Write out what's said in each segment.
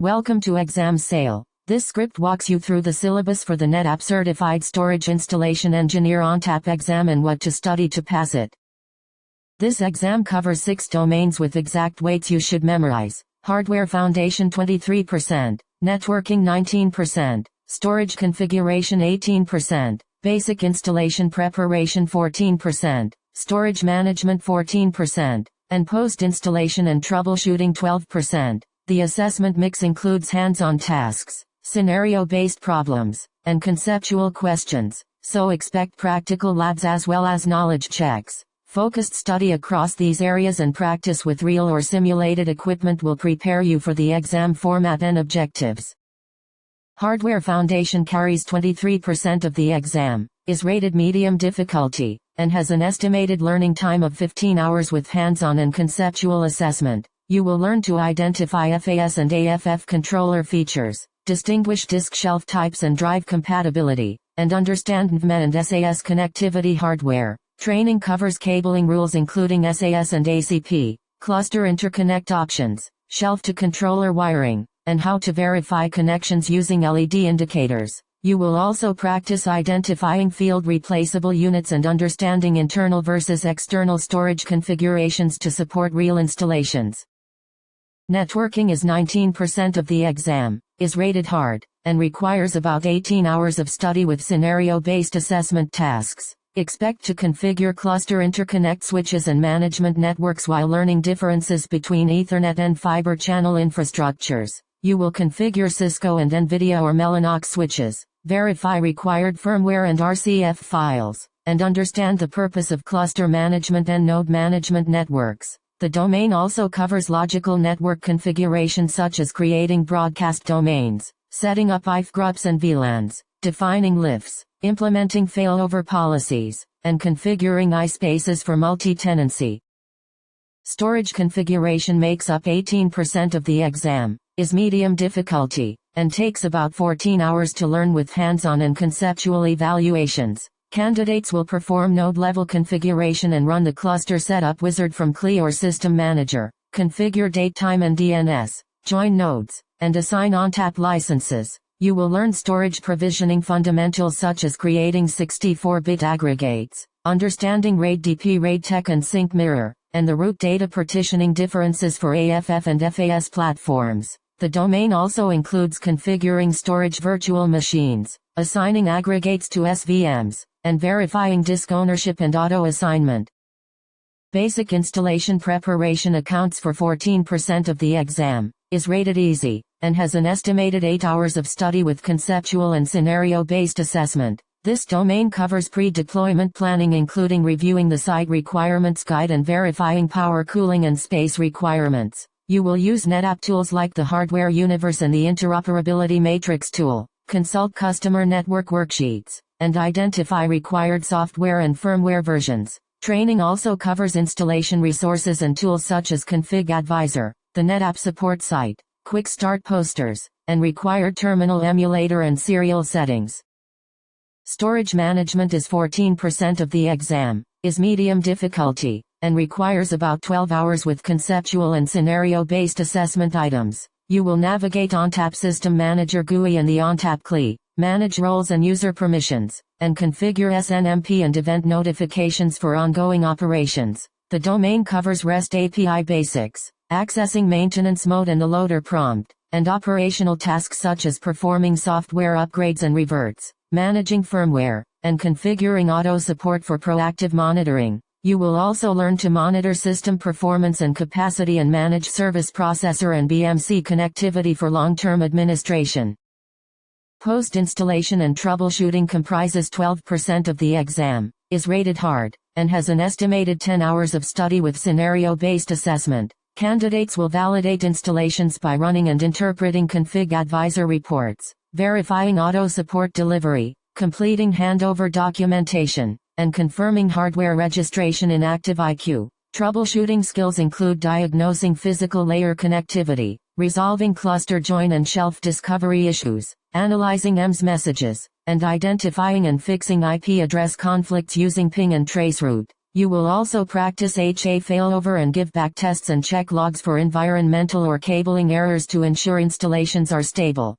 Welcome to Exam Sale. This script walks you through the syllabus for the NetApp Certified Storage Installation Engineer ONTAP exam and what to study to pass it. This exam covers 6 domains with exact weights you should memorize. Hardware Foundation 23%, Networking 19%, Storage Configuration 18%, Basic Installation Preparation 14%, Storage Management 14%, and Post-Installation and Troubleshooting 12%. The assessment mix includes hands-on tasks, scenario-based problems, and conceptual questions, so expect practical labs as well as knowledge checks. Focused study across these areas and practice with real or simulated equipment will prepare you for the exam format and objectives. Hardware Foundation carries 23% of the exam, is rated medium difficulty, and has an estimated learning time of 15 hours with hands-on and conceptual assessment. You will learn to identify FAS and AFF controller features, distinguish disk shelf types and drive compatibility, and understand NVMe and SAS connectivity hardware. Training covers cabling rules including SAS and ACP, cluster interconnect options, shelf-to-controller wiring, and how to verify connections using LED indicators. You will also practice identifying field-replaceable units and understanding internal versus external storage configurations to support real installations. Networking is 19% of the exam, is rated hard, and requires about 18 hours of study with scenario-based assessment tasks. Expect to configure cluster interconnect switches and management networks while learning differences between Ethernet and fiber channel infrastructures. You will configure Cisco and NVIDIA or Mellanox switches, verify required firmware and RCF files, and understand the purpose of cluster management and node management networks. The domain also covers logical network configuration such as creating broadcast domains, setting up IF groups and VLANs, defining LIFs, implementing failover policies, and configuring iSpaces for multi-tenancy. Storage configuration makes up 18% of the exam, is medium difficulty, and takes about 14 hours to learn with hands-on and conceptual evaluations. Candidates will perform node-level configuration and run the cluster setup wizard from CLI or System Manager, configure datetime and DNS, join nodes, and assign ONTAP licenses. You will learn storage provisioning fundamentals such as creating 64-bit aggregates, understanding RAID DP RAID Tech and Sync Mirror, and the root data partitioning differences for AFF and FAS platforms. The domain also includes configuring storage virtual machines, assigning aggregates to SVMs, and verifying disk ownership and auto-assignment. Basic installation preparation accounts for 14% of the exam, is rated easy, and has an estimated 8 hours of study with conceptual and scenario-based assessment. This domain covers pre-deployment planning including reviewing the site requirements guide and verifying power cooling and space requirements. You will use NetApp tools like the Hardware Universe and the Interoperability Matrix tool, consult customer network worksheets, and identify required software and firmware versions. Training also covers installation resources and tools such as Config Advisor, the NetApp support site, quick start posters, and required terminal emulator and serial settings. Storage management is 14% of the exam, is medium difficulty, and requires about 12 hours with conceptual and scenario-based assessment items. You will navigate ONTAP System Manager GUI and the ONTAP CLI, manage roles and user permissions, and configure SNMP and event notifications for ongoing operations. The domain covers REST API basics, accessing maintenance mode and the loader prompt, and operational tasks such as performing software upgrades and reverts, managing firmware, and configuring auto support for proactive monitoring. You will also learn to monitor system performance and capacity and manage service processor and BMC connectivity for long-term administration. Post-installation and troubleshooting comprises 12% of the exam, is rated hard, and has an estimated 10 hours of study with scenario-based assessment. Candidates will validate installations by running and interpreting Config Advisor reports, verifying auto support delivery, completing handover documentation, and confirming hardware registration in ActiveIQ. Troubleshooting skills include diagnosing physical layer connectivity, resolving cluster join and shelf discovery issues, analyzing EMS messages, and identifying and fixing IP address conflicts using ping and traceroute. You will also practice HA failover and give back tests and check logs for environmental or cabling errors to ensure installations are stable.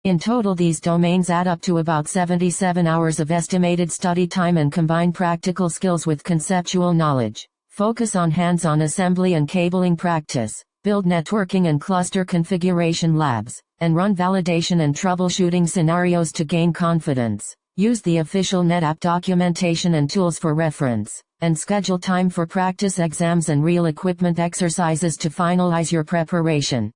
In total, these domains add up to about 77 hours of estimated study time and combine practical skills with conceptual knowledge. Focus on hands-on assembly and cabling practice. Build networking and cluster configuration labs, and run validation and troubleshooting scenarios to gain confidence. Use the official NetApp documentation and tools for reference, and schedule time for practice exams and real equipment exercises to finalize your preparation.